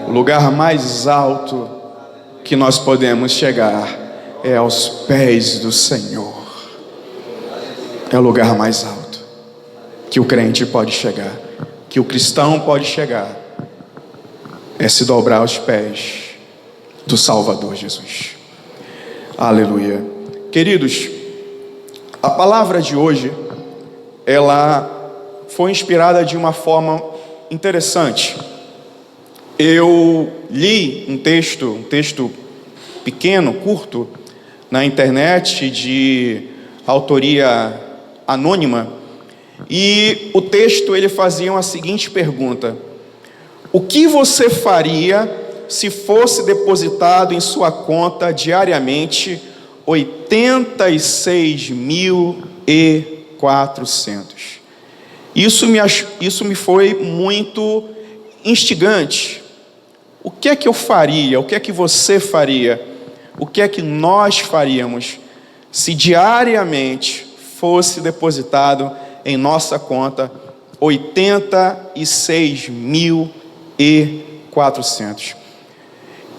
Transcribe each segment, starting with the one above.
O lugar mais alto que nós podemos chegar é aos pés do Senhor. É o lugar mais alto que o crente pode chegar, que o cristão pode chegar, é se dobrar aos pés do Salvador Jesus. Aleluia. Queridos, a palavra de hoje, ela foi inspirada de uma forma interessante. Eu li um texto pequeno, curto, na internet, de autoria anônima, e o texto ele fazia a seguinte pergunta: o que você faria se fosse depositado em sua conta diariamente 86.400? Isso me foi muito instigante. O que é que eu faria? O que é que você faria? O que é que nós faríamos se diariamente fosse depositado em nossa conta 86.400?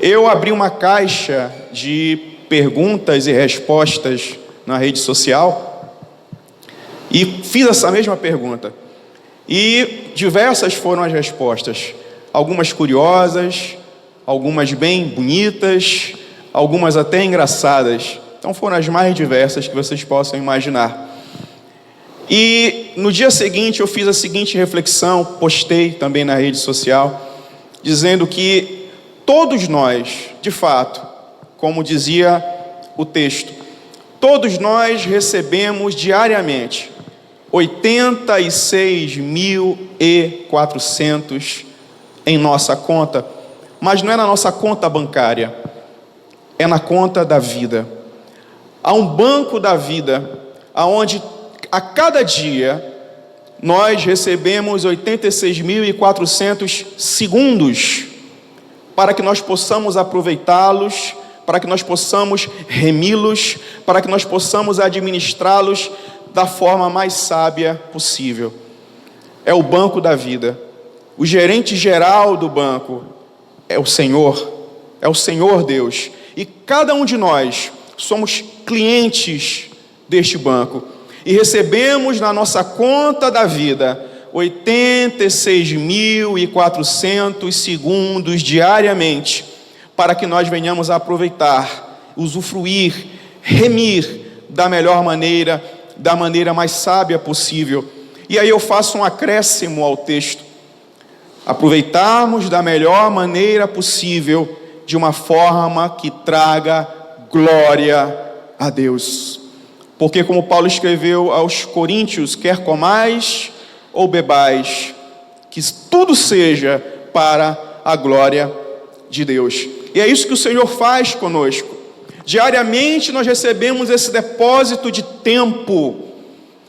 Eu abri uma caixa de perguntas e respostas na rede social e fiz essa mesma pergunta. E diversas foram as respostas. Algumas curiosas, algumas bem bonitas, algumas até engraçadas. Então foram as mais diversas que vocês possam imaginar. E no dia seguinte eu fiz a seguinte reflexão, postei também na rede social, dizendo que todos nós, de fato, como dizia o texto, todos nós recebemos diariamente 86.400 em nossa conta, mas não é na nossa conta bancária, é na conta da vida. Há um banco da vida, onde a cada dia nós recebemos 86.400 segundos para que nós possamos aproveitá-los, para que nós possamos remi-los, para que nós possamos administrá-los da forma mais sábia possível. É o banco da vida. O gerente geral do banco é o Senhor Deus. E cada um de nós somos clientes deste banco. E recebemos na nossa conta da vida 86.400 segundos diariamente, para que nós venhamos a aproveitar, usufruir, remir da melhor maneira, da maneira mais sábia possível. E aí eu faço um acréscimo ao texto: aproveitarmos da melhor maneira possível, de uma forma que traga glória a Deus. Porque, como Paulo escreveu aos Coríntios, quer comais ou bebais, que tudo seja para a glória de Deus. E é isso que o Senhor faz conosco. Diariamente nós recebemos esse depósito de tempo,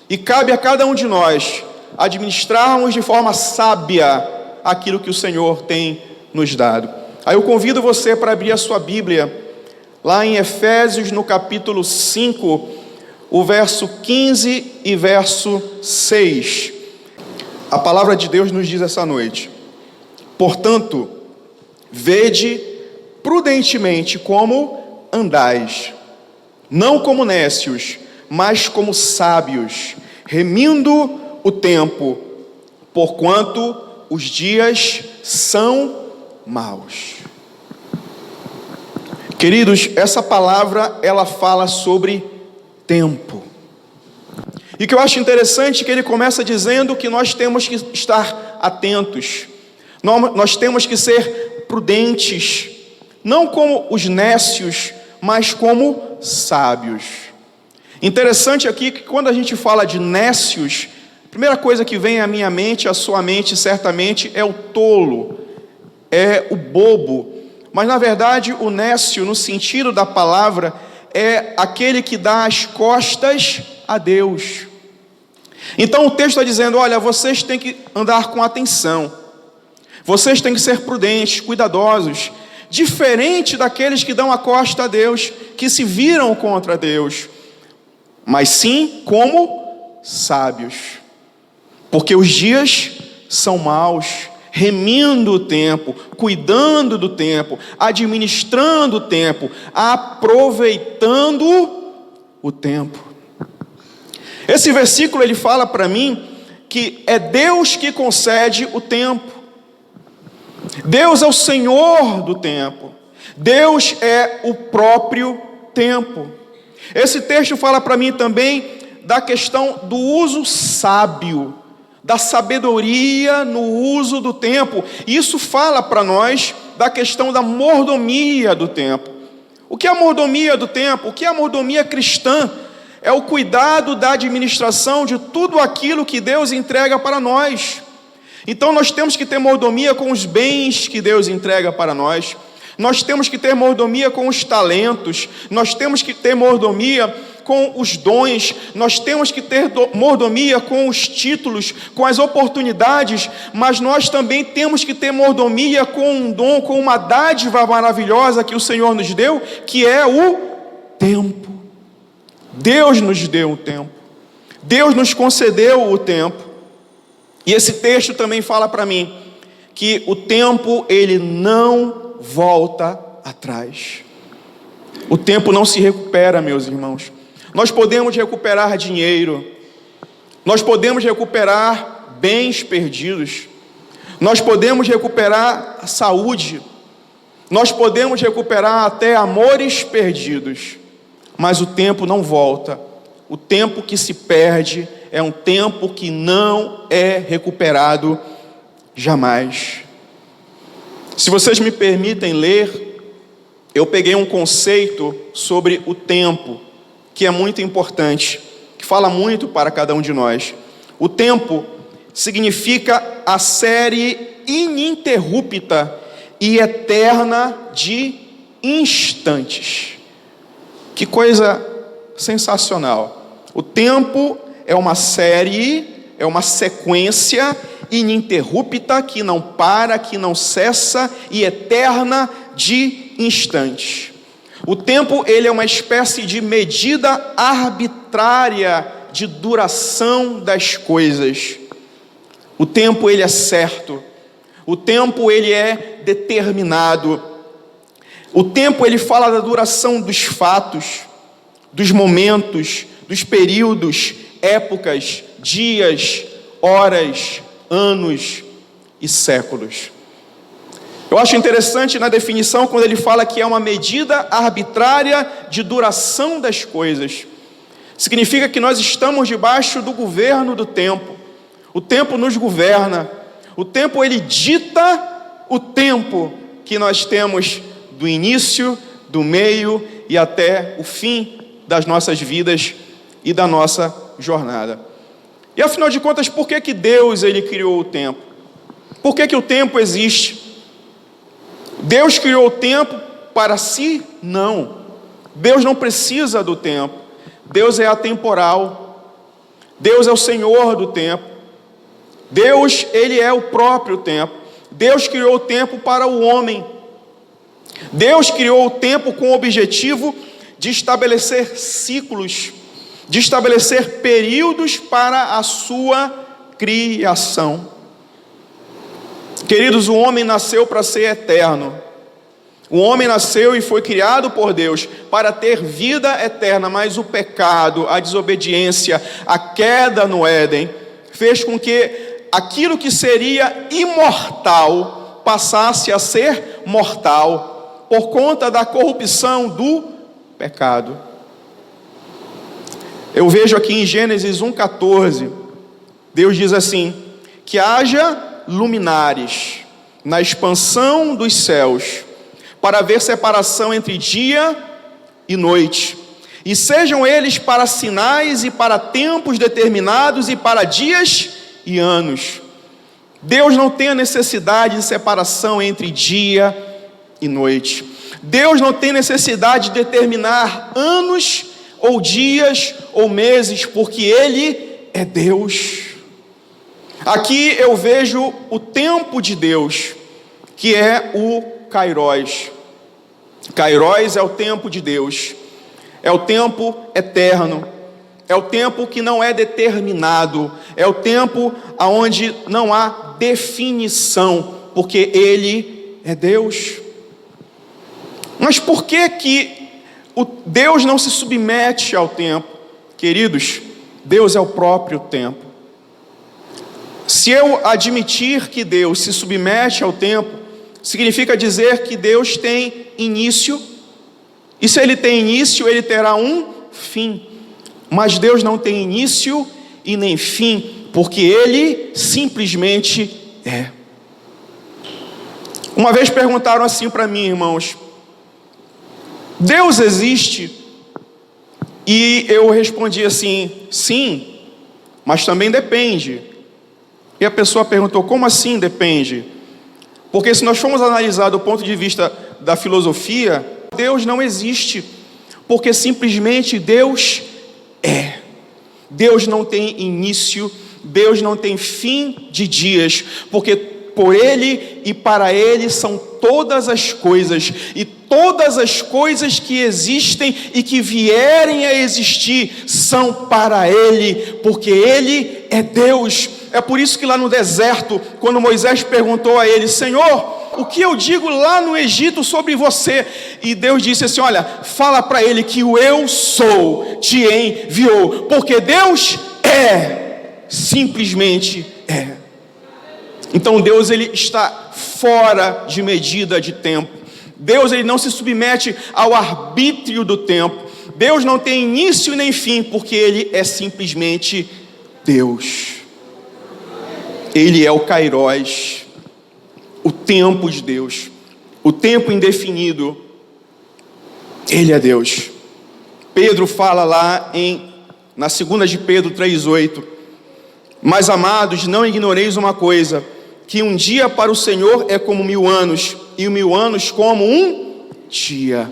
e cabe a cada um de nós administrarmos de forma sábia aquilo que o Senhor tem nos dado. Aí eu convido você para abrir a sua Bíblia, lá em Efésios, no capítulo 5, o verso 15 e verso 6. A palavra de Deus nos diz essa noite: portanto, vede prudentemente como andais, não como nécios, mas como sábios, remindo o tempo, porquanto os dias são maus. Queridos, essa palavra, ela fala sobre tempo. E o que eu acho interessante é que ele começa dizendo que nós temos que estar atentos, nós temos que ser prudentes, não como os nécios, mas como sábios. Interessante aqui que quando a gente fala de nécios, a primeira coisa que vem à minha mente, à sua mente certamente, é o tolo, é o bobo. Mas na verdade o nécio, no sentido da palavra, é aquele que dá as costas a Deus. Então o texto está dizendo: olha, vocês têm que andar com atenção, vocês têm que ser prudentes, cuidadosos, diferente daqueles que dão a costa a Deus, que se viram contra Deus, mas sim como sábios, porque os dias são maus. remindo o tempo, cuidando do tempo, administrando o tempo, aproveitando o tempo. Esse versículo ele fala para mim que é Deus que concede o tempo. Deus é o Senhor do tempo. Deus é o próprio tempo. Esse texto fala para mim também da questão do uso sábio, da sabedoria no uso do tempo. Isso fala para nós da questão da mordomia do tempo. O que é a mordomia do tempo? O que é a mordomia cristã? É o cuidado da administração de tudo aquilo que Deus entrega para nós. Então nós temos que ter mordomia com os bens que Deus entrega para nós. Nós temos que ter mordomia com os talentos. Nós temos que ter mordomia com os dons. Nós temos que ter mordomia com os títulos, com as oportunidades. Mas nós também temos que ter mordomia com um dom, com uma dádiva maravilhosa que o Senhor nos deu, que é o tempo. Deus nos deu o tempo. Deus nos concedeu o tempo. E esse texto também fala para mim que o tempo ele não volta atrás. O tempo não se recupera, meus irmãos. Nós podemos recuperar dinheiro, nós podemos recuperar bens perdidos, nós podemos recuperar a saúde, nós podemos recuperar até amores perdidos, mas o tempo não volta. O tempo que se perde é um tempo que não é recuperado jamais. Se vocês me permitem ler, eu peguei um conceito sobre o tempo, que é muito importante, que fala muito para cada um de nós. O tempo significa a série ininterrupta e eterna de instantes. Que coisa sensacional. O tempo é uma série, é uma sequência ininterrupta, que não para, que não cessa e eterna de instantes. O tempo ele é uma espécie de medida arbitrária de duração das coisas. O tempo ele é certo. O tempo ele é determinado. O tempo ele fala da duração dos fatos, dos momentos, dos períodos, épocas, dias, horas, anos e séculos. Eu acho interessante na definição quando ele fala que é uma medida arbitrária de duração das coisas. Significa que nós estamos debaixo do governo do tempo. O tempo nos governa. O tempo ele dita o tempo que nós temos do início, do meio e até o fim das nossas vidas e da nossa jornada. E afinal de contas, por que Deus ele criou o tempo? Por que o tempo existe? Deus criou o tempo para si? Não. Deus não precisa do tempo. Deus é atemporal. Deus é o Senhor do tempo. Deus, ele é o próprio tempo. Deus criou o tempo para o homem. Deus criou o tempo com o objetivo de estabelecer ciclos, de estabelecer períodos para a sua criação. Queridos, o homem nasceu para ser eterno. O homem nasceu e foi criado por Deus para ter vida eterna, mas o pecado, a desobediência, a queda no Éden, fez com que aquilo que seria imortal passasse a ser mortal, por conta da corrupção do pecado. Eu vejo aqui em Gênesis 1,14, Deus diz assim, que haja luminares na expansão dos céus, para haver separação entre dia e noite, e sejam eles para sinais e para tempos determinados e para dias e anos. Deus não tem a necessidade de separação entre dia e noite. Deus não tem necessidade de determinar anos ou dias ou meses, porque Ele é Deus. Aqui eu vejo o tempo de Deus, que é o Kairos. Kairos é o tempo de Deus, é o tempo eterno, é o tempo que não é determinado, é o tempo onde não há definição, porque Ele é Deus. Mas por que o Deus não se submete ao tempo? Queridos, Deus é o próprio tempo. Se eu admitir que Deus se submete ao tempo, significa dizer que Deus tem início, e se Ele tem início, Ele terá um fim. Mas Deus não tem início e nem fim, porque Ele simplesmente é. Uma vez perguntaram assim para mim, irmãos: Deus existe? E eu respondi assim: sim, mas também depende. E a pessoa perguntou: como assim depende? Porque se nós formos analisar do ponto de vista da filosofia, Deus não existe, porque simplesmente Deus é. Deus não tem início, Deus não tem fim de dias, porque por Ele e para Ele são todas as coisas, e todas as coisas que existem e que vierem a existir são para Ele, porque Ele é Deus. É por isso que lá no deserto, quando Moisés perguntou a Ele: Senhor, o que eu digo lá no Egito sobre você? E Deus disse assim: olha, fala para ele que o eu sou te enviou, porque Deus é, simplesmente é. Então Deus, Ele está fora de medida de tempo. Deus, Ele não se submete ao arbítrio do tempo. Deus não tem início nem fim, porque Ele é simplesmente Deus. Ele é o Kairos, o tempo de Deus, o tempo indefinido. Ele é Deus. Pedro fala lá na 2 de Pedro 3,8: mas amados, não ignoreis uma coisa, que um dia para o Senhor é como 1000 anos, e 1000 anos como um dia.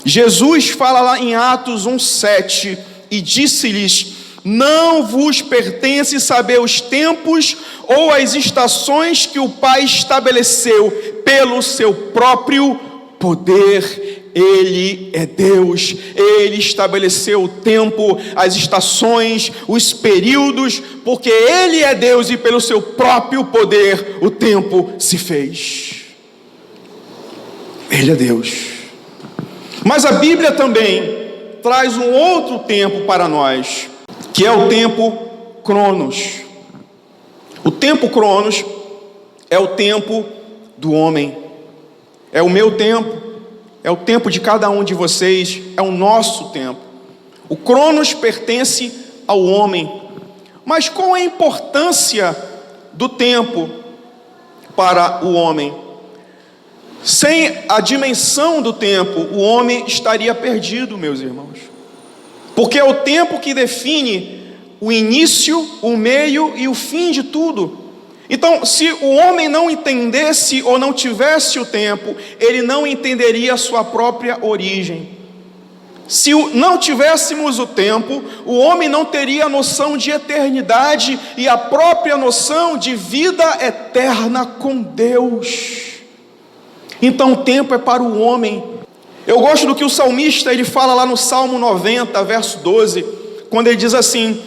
Jesus fala lá em Atos 1,7, e disse-lhes: não vos pertence saber os tempos ou as estações que o Pai estabeleceu pelo seu próprio poder. Ele é Deus, Ele estabeleceu o tempo, as estações, os períodos, porque Ele é Deus e pelo seu próprio poder o tempo se fez. Ele é Deus. Mas a Bíblia também traz um outro tempo para nós, que é o tempo Cronos. O tempo Cronos é o tempo do homem, é o meu tempo, é o tempo de cada um de vocês, é o nosso tempo. O Cronos pertence ao homem. Mas qual é a importância do tempo para o homem? Sem a dimensão do tempo, o homem estaria perdido, meus irmãos. Porque é o tempo que define o início, o meio e o fim de tudo. Então, se o homem não entendesse ou não tivesse o tempo, ele não entenderia a sua própria origem. Se não tivéssemos o tempo, o homem não teria a noção de eternidade e a própria noção de vida eterna com Deus. Então, o tempo é para o homem. Eu gosto do que o salmista ele fala lá no Salmo 90, verso 12, quando ele diz assim: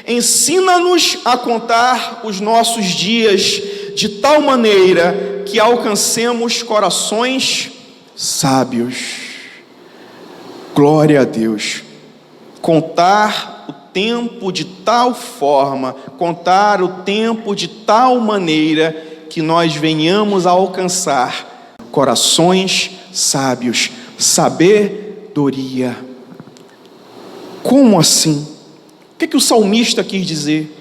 ensina-nos a contar os nossos dias de tal maneira que alcancemos corações sábios. Glória a Deus. Contar o tempo de tal forma, contar o tempo de tal maneira que nós venhamos a alcançar corações sábios, sabedoria. Como assim? O que o salmista quis dizer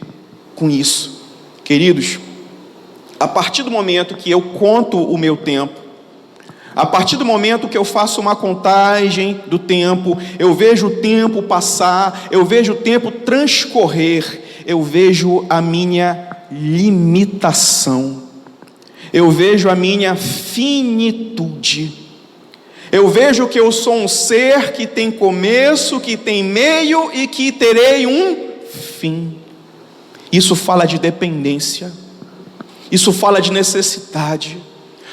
com isso? Queridos, a partir do momento que eu conto o meu tempo, a partir do momento que eu faço uma contagem do tempo, eu vejo o tempo passar, eu vejo o tempo transcorrer, eu vejo a minha limitação, eu vejo a minha finitude, eu vejo que eu sou um ser que tem começo, que tem meio e que terei um fim. Isso fala de dependência, isso fala de necessidade.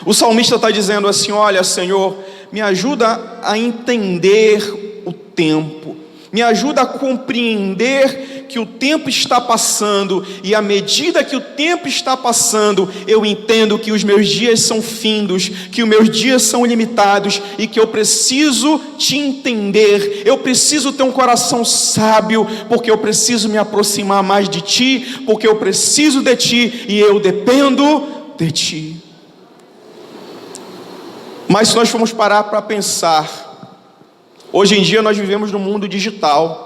O salmista está dizendo assim: olha, Senhor, me ajuda a entender o tempo, me ajuda a compreender que o tempo está passando, e à medida que o tempo está passando, eu entendo que os meus dias são findos, que os meus dias são limitados, e que eu preciso te entender, eu preciso ter um coração sábio, porque eu preciso me aproximar mais de ti, porque eu preciso de ti, e eu dependo de ti. Mas se nós formos parar para pensar, hoje em dia nós vivemos num mundo digital.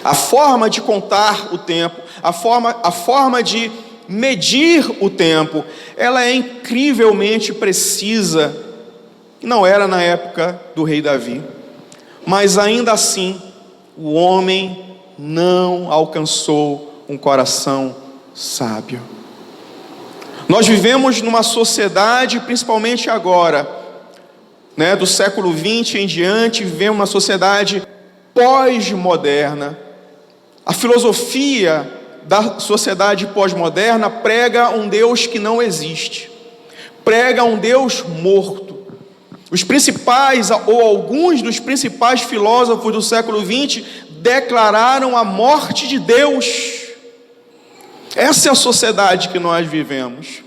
A forma de contar o tempo, a forma de medir o tempo, ela é incrivelmente precisa. Não era na época do rei Davi, mas ainda assim, o homem não alcançou um coração sábio. Nós vivemos numa sociedade, principalmente agora, do século 20 em diante, vivemos uma sociedade pós-moderna. A filosofia da sociedade pós-moderna prega um Deus que não existe, prega um Deus morto. Os principais, ou alguns dos principais filósofos do século 20 declararam a morte de Deus. Essa é a sociedade que nós vivemos.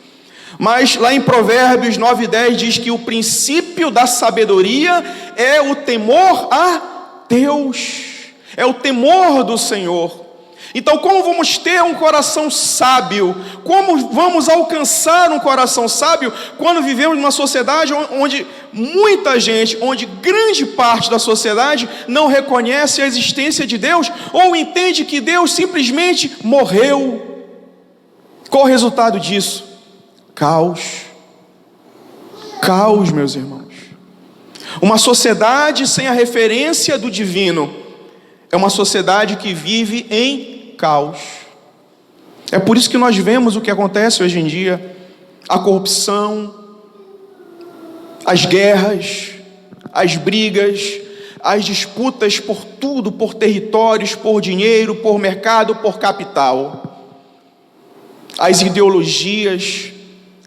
Mas lá em Provérbios 9:10 diz que o princípio da sabedoria é o temor a Deus, é o temor do Senhor. Então, como vamos ter um coração sábio? Como vamos alcançar um coração sábio quando vivemos numa sociedade onde muita gente, onde grande parte da sociedade não reconhece a existência de Deus, ou entende que Deus simplesmente morreu? Qual o resultado disso? Caos. Caos, meus irmãos. Uma sociedade sem a referência do divino é uma sociedade que vive em caos. É por isso que nós vemos o que acontece hoje em dia: a corrupção, as guerras, as brigas, as disputas por tudo, por territórios, por dinheiro, por mercado, por capital. As ideologias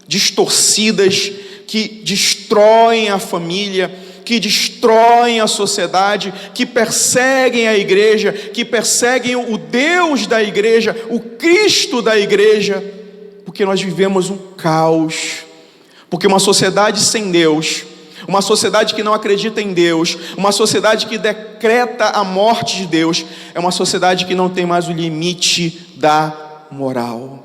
distorcidas que destroem a família, que destroem a sociedade, que perseguem a igreja, que perseguem o Deus da igreja, o Cristo da igreja, porque nós vivemos um caos. Porque uma sociedade sem Deus, uma sociedade que não acredita em Deus, uma sociedade que decreta a morte de Deus, é uma sociedade que não tem mais o limite da moral.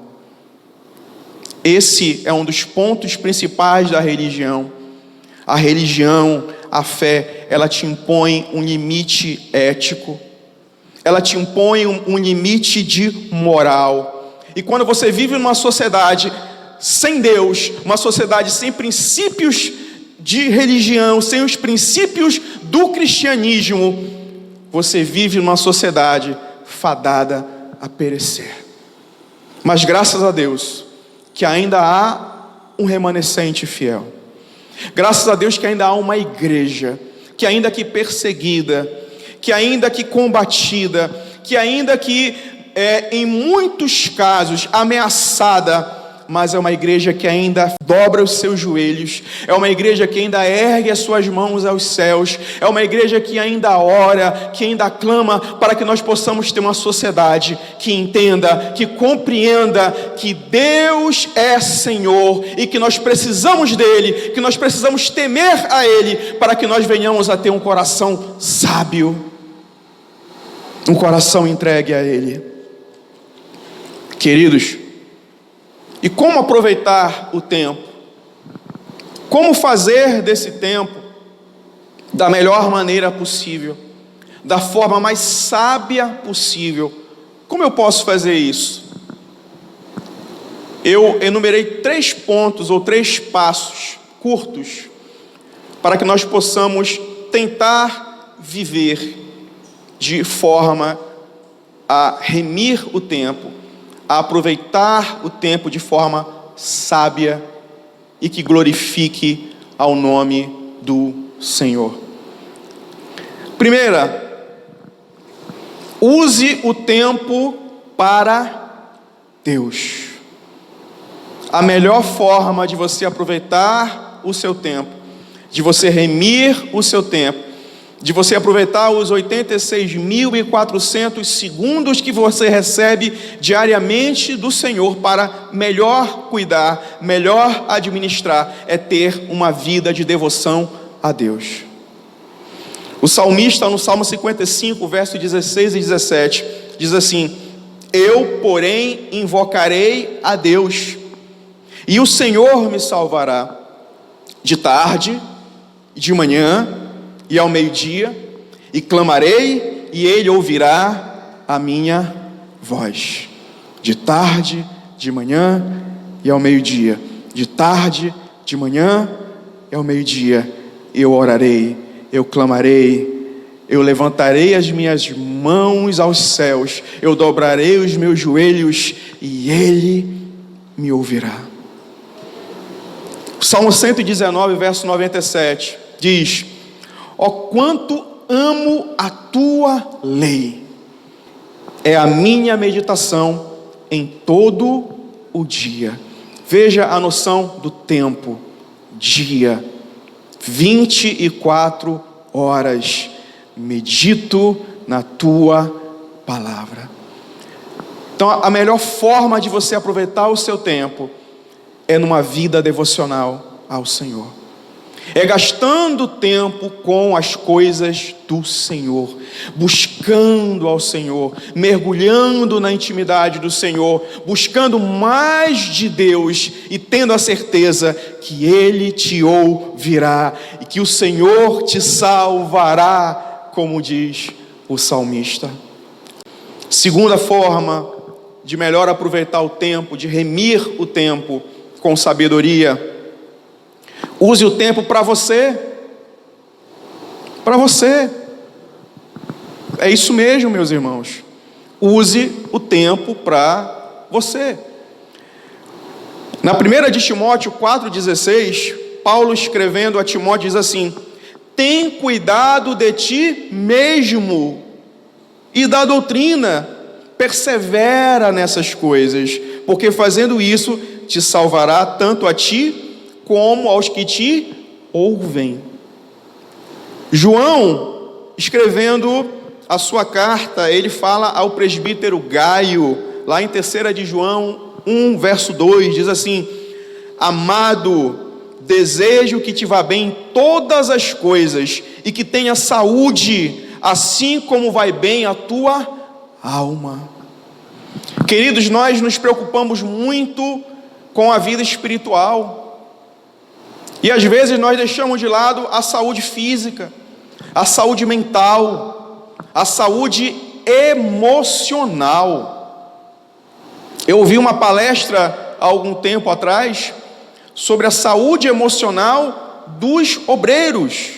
Esse é um dos pontos principais da religião. A religião, a fé, ela te impõe um limite ético, ela te impõe um limite de moral. E quando você vive numa sociedade sem Deus, uma sociedade sem princípios de religião, sem os princípios do cristianismo, você vive numa sociedade fadada a perecer. Mas graças a Deus que ainda há um remanescente fiel. Graças a Deus que ainda há uma igreja, que ainda que perseguida, que ainda que combatida, que ainda que em muitos casos ameaçada, mas é uma igreja que ainda dobra os seus joelhos, é uma igreja que ainda ergue as suas mãos aos céus, é uma igreja que ainda ora, que ainda clama para que nós possamos ter uma sociedade que entenda, que compreenda que Deus é Senhor e que nós precisamos dEle, que nós precisamos temer a Ele, para que nós venhamos a ter um coração sábio, um coração entregue a Ele. Queridos, e como aproveitar o tempo? Como fazer desse tempo da melhor maneira possível, da forma mais sábia possível? Como eu posso fazer isso? Eu enumerei 3 pontos ou 3 passos curtos para que nós possamos tentar viver de forma a remir o tempo, a aproveitar o tempo de forma sábia e que glorifique ao nome do Senhor. Primeira, use o tempo para Deus. A melhor forma de você aproveitar o seu tempo, de você remir o seu tempo, de você aproveitar os 86.400 segundos que você recebe diariamente do Senhor para melhor cuidar, melhor administrar, é ter uma vida de devoção a Deus. O salmista, no Salmo 55, versos 16 e 17, diz assim: eu, porém, invocarei a Deus, e o Senhor me salvará. De tarde, de manhã e ao meio-dia, e clamarei, e Ele ouvirá a minha voz. De tarde, de manhã e ao meio-dia. De tarde, de manhã e ao meio-dia, eu orarei, eu clamarei, eu levantarei as minhas mãos aos céus, eu dobrarei os meus joelhos, e Ele me ouvirá. O Salmo 119, verso 97, diz: ó quanto amo a tua lei, é a minha meditação em todo o dia. Veja a noção do tempo, dia, 24 horas, medito na tua palavra. Então a melhor forma de você aproveitar o seu tempo é numa vida devocional ao Senhor. É gastando tempo com as coisas do Senhor, buscando ao Senhor, mergulhando na intimidade do Senhor, buscando mais de Deus e tendo a certeza que Ele te ouvirá e que o Senhor te salvará, como diz o salmista. Segunda forma de melhor aproveitar o tempo, de remir o tempo com sabedoria: use o tempo para você. Para você. É isso mesmo, meus irmãos. Use o tempo para você. Na 1 de Timóteo 4,16, Paulo escrevendo a Timóteo diz assim: tem cuidado de ti mesmo e da doutrina, persevera nessas coisas, porque fazendo isso te salvará tanto a ti como aos que te ouvem. João, escrevendo a sua carta, ele fala ao presbítero Gaio, lá em 3 de João 1, verso 2, diz assim: amado, desejo que te vá bem em todas as coisas e que tenha saúde, assim como vai bem a tua alma. Queridos, nós nos preocupamos muito com a vida espiritual. E às vezes nós deixamos de lado a saúde física, a saúde mental, a saúde emocional. Eu ouvi uma palestra há algum tempo atrás sobre a saúde emocional dos obreiros.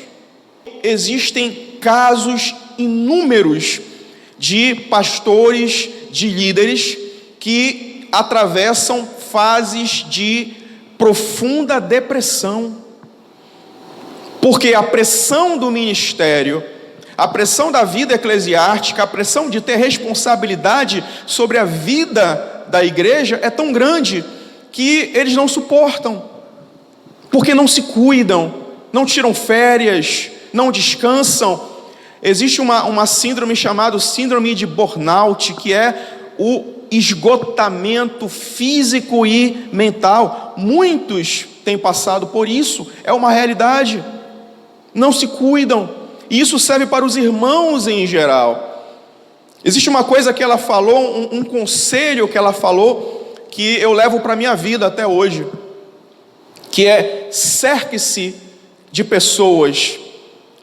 Existem casos inúmeros de pastores, de líderes que atravessam fases de profunda depressão, porque a pressão do ministério, a pressão da vida eclesiástica, a pressão de ter responsabilidade sobre a vida da igreja é tão grande que eles não suportam, porque não se cuidam, não tiram férias, não descansam. Existe uma síndrome chamada síndrome de burnout, que é o esgotamento físico e mental. Muitos têm passado por isso, é uma realidade. Não se cuidam, e isso serve para os irmãos em geral. Existe uma coisa que ela falou, um conselho que ela falou, que eu levo para a minha vida até hoje, que é: cerque-se de pessoas,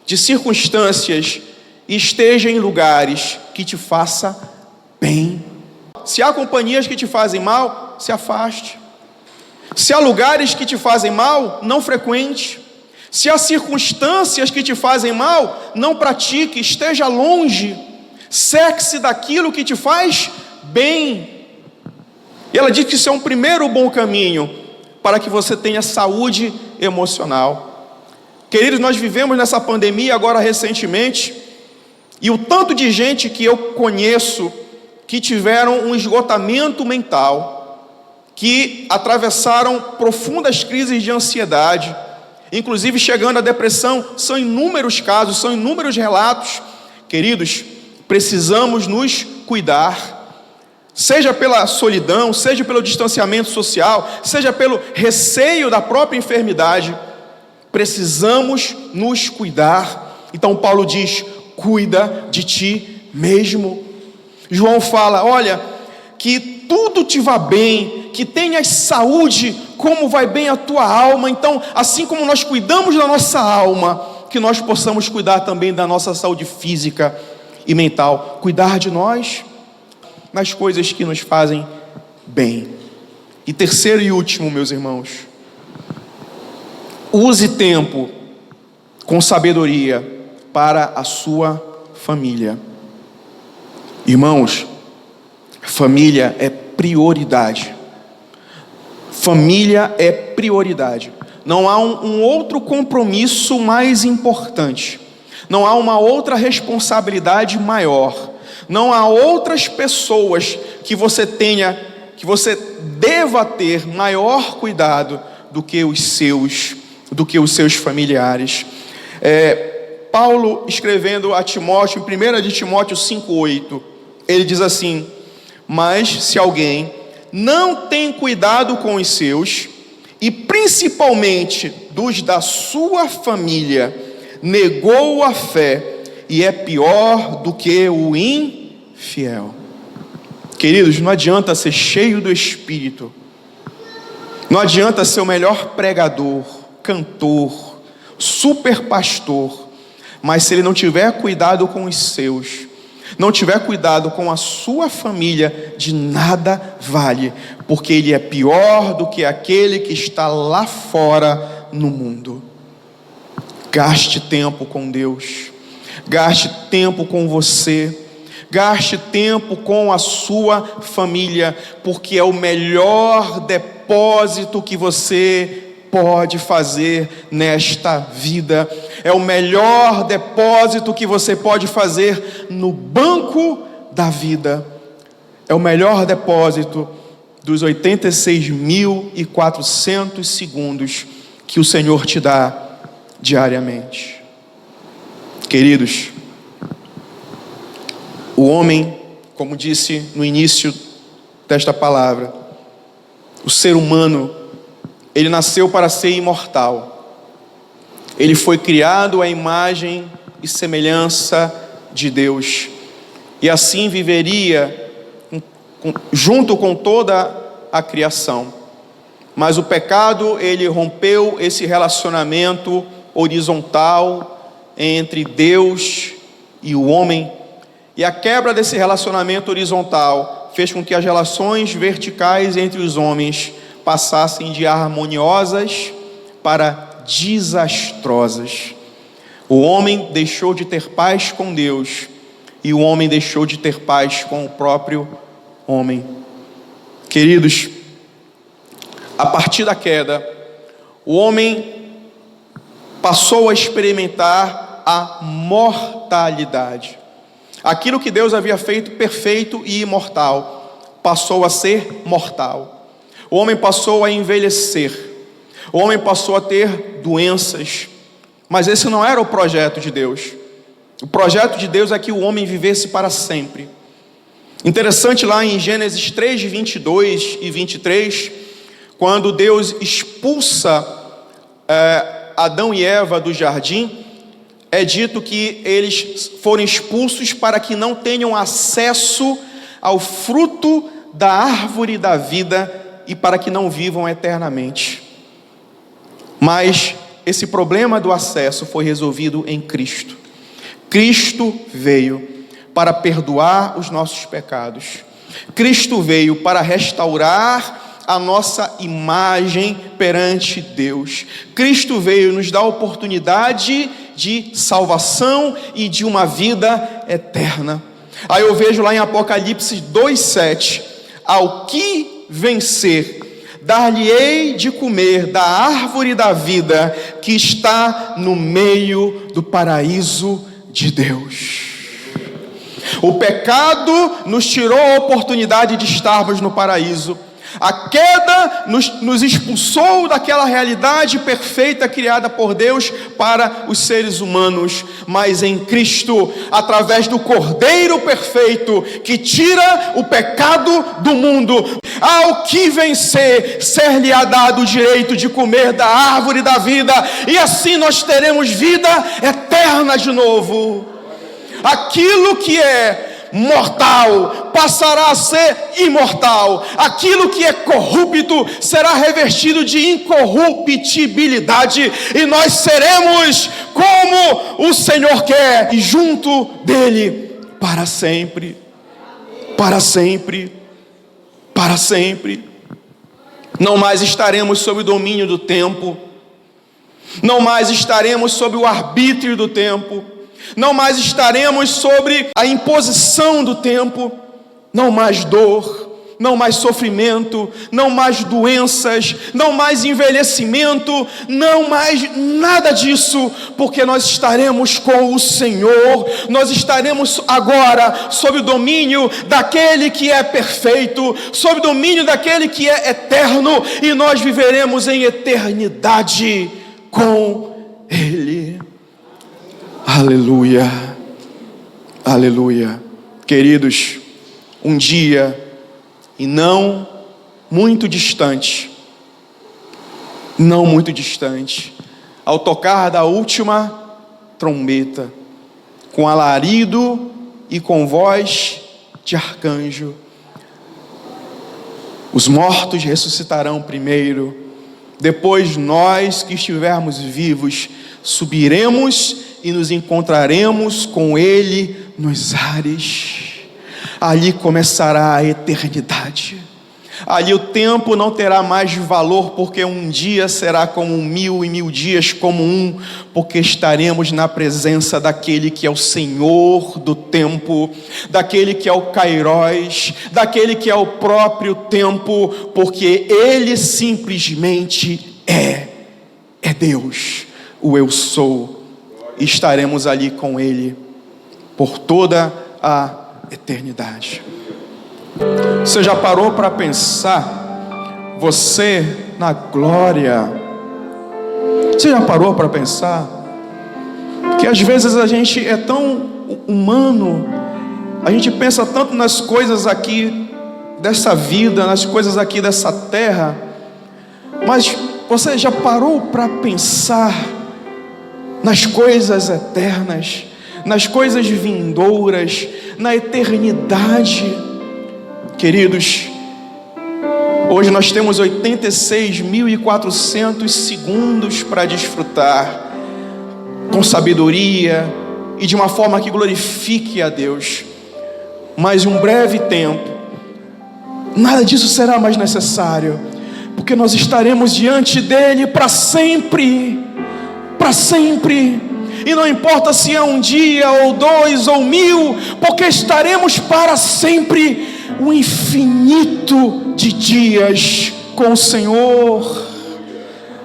de circunstâncias, e esteja em lugares que te faça bem. Se há companhias que te fazem mal, se afaste. Se há lugares que te fazem mal, não frequente. Se há circunstâncias que te fazem mal, não pratique, esteja longe. Cerque-se daquilo que te faz bem. E ela diz que isso é um primeiro bom caminho para que você tenha saúde emocional. Queridos, nós vivemos nessa pandemia agora recentemente, e o tanto de gente que eu conheço que tiveram um esgotamento mental, que atravessaram profundas crises de ansiedade, inclusive chegando à depressão. São inúmeros casos, são inúmeros relatos. Queridos, precisamos nos cuidar, seja pela solidão, seja pelo distanciamento social, seja pelo receio da própria enfermidade. Precisamos nos cuidar. Então Paulo diz: cuida de ti mesmo. João fala: olha, que tudo te vá bem, que tenhas saúde, como vai bem a tua alma. Então, assim como nós cuidamos da nossa alma, que nós possamos cuidar também da nossa saúde física e mental. Cuidar de nós nas coisas que nos fazem bem. E terceiro e último, meus irmãos, use tempo com sabedoria para a sua família. Irmãos, família é prioridade. Família é prioridade. Não há um outro compromisso mais importante. Não há uma outra responsabilidade maior. Não há outras pessoas que você deva ter maior cuidado do que os seus familiares. Paulo, escrevendo a Timóteo, em 1 de Timóteo 5,8, ele diz assim: mas se alguém não tem cuidado com os seus, e principalmente dos da sua família, negou a fé e é pior do que o infiel. Queridos, não adianta ser cheio do Espírito, não adianta ser o melhor pregador, cantor, super pastor, mas se ele não tiver cuidado com os seus, não tiver cuidado com a sua família, de nada vale, porque ele é pior do que aquele que está lá fora no mundo. Gaste tempo com Deus, gaste tempo com você, gaste tempo com a sua família, porque é o melhor depósito que você pode fazer nesta vida. É o melhor depósito que você pode fazer no banco da vida. É o melhor depósito dos 86.400 segundos que o Senhor te dá diariamente. Queridos, o homem, como disse no início desta palavra, o ser humano, ele nasceu para ser imortal. Ele foi criado à imagem e semelhança de Deus, e assim viveria junto com toda a criação. Mas o pecado, ele rompeu esse relacionamento horizontal entre Deus e o homem, e a quebra desse relacionamento horizontal fez com que as relações verticais entre os homens passassem de harmoniosas para desastrosas. O homem deixou de ter paz com Deus, e o homem deixou de ter paz com o próprio homem. Queridos, a partir da queda, o homem passou a experimentar a mortalidade. Aquilo que Deus havia feito perfeito e imortal passou a ser mortal. O homem passou a envelhecer. O homem passou a ter doenças. Mas esse não era o projeto de Deus. O projeto de Deus é que o homem vivesse para sempre. Interessante lá em Gênesis 3, 22 e 23, quando Deus expulsa Adão e Eva do jardim, é dito que eles foram expulsos para que não tenham acesso ao fruto da árvore da vida e para que não vivam eternamente. Mas esse problema do acesso foi resolvido em Cristo. Cristo veio para perdoar os nossos pecados. Cristo veio para restaurar a nossa imagem perante Deus. Cristo veio nos dar a oportunidade de salvação e de uma vida eterna. Aí eu vejo lá em Apocalipse 2:7, ao que vencer, dar-lhe-ei de comer da árvore da vida que está no meio do paraíso de Deus. O pecado nos tirou a oportunidade de estarmos no paraíso. A queda nos expulsou daquela realidade perfeita criada por Deus para os seres humanos, mas em Cristo, através do Cordeiro perfeito que tira o pecado do mundo, ao que vencer, ser-lhe-á dado o direito de comer da árvore da vida, e assim nós teremos vida eterna de novo. Aquilo que é mortal passará a ser imortal, aquilo que é corrupto será revestido de incorruptibilidade, e nós seremos como o Senhor quer, e junto dele para sempre, para sempre, para sempre. Não mais estaremos sob o domínio do tempo, não mais estaremos sob o arbítrio do tempo, não mais estaremos sobre a imposição do tempo. Não mais dor, não mais sofrimento, não mais doenças, não mais envelhecimento, não mais nada disso, porque nós estaremos com o Senhor. Nós estaremos agora sob o domínio daquele que é perfeito, sob o domínio daquele que é eterno, e nós viveremos em eternidade com Ele. Aleluia, aleluia. Queridos, um dia, e não muito distante, ao tocar da última trombeta, com alarido e com voz de arcanjo, os mortos ressuscitarão primeiro, depois nós que estivermos vivos subiremos e nos encontraremos com Ele nos ares. Ali começará a eternidade. Ali o tempo não terá mais valor, porque um dia será como 1000 e 1000 dias como um, porque estaremos na presença daquele que é o Senhor do tempo, daquele que é o Kairos, daquele que é o próprio tempo, porque Ele simplesmente é Deus, o Eu Sou. E estaremos ali com Ele por toda a eternidade. Você já parou para pensar, você na glória? Você já parou para pensar que às vezes a gente é tão humano, a gente pensa tanto nas coisas aqui dessa vida, nas coisas aqui dessa terra, mas você já parou para pensar nas coisas eternas, nas coisas vindouras, na eternidade? Queridos, hoje nós temos 86.400 segundos para desfrutar com sabedoria e de uma forma que glorifique a Deus. Mas em um breve tempo, nada disso será mais necessário, porque nós estaremos diante dele para sempre, para sempre. E não importa se é um dia, ou 2, ou 1000, porque estaremos para sempre o infinito de dias com o Senhor.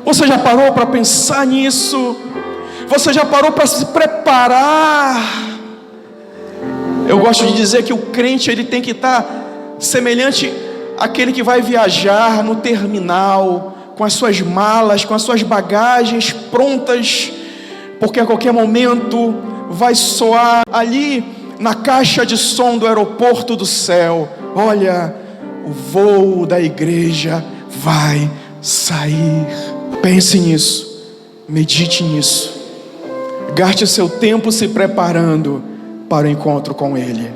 Você já parou para pensar nisso? Você já parou para se preparar? Eu gosto de dizer que o crente ele tem que estar semelhante àquele que vai viajar no terminal, com as suas malas, com as suas bagagens prontas, porque a qualquer momento vai soar ali na caixa de som do aeroporto do céu: olha, o voo da igreja vai sair. Pense nisso, medite nisso, gaste o seu tempo se preparando para o encontro com Ele.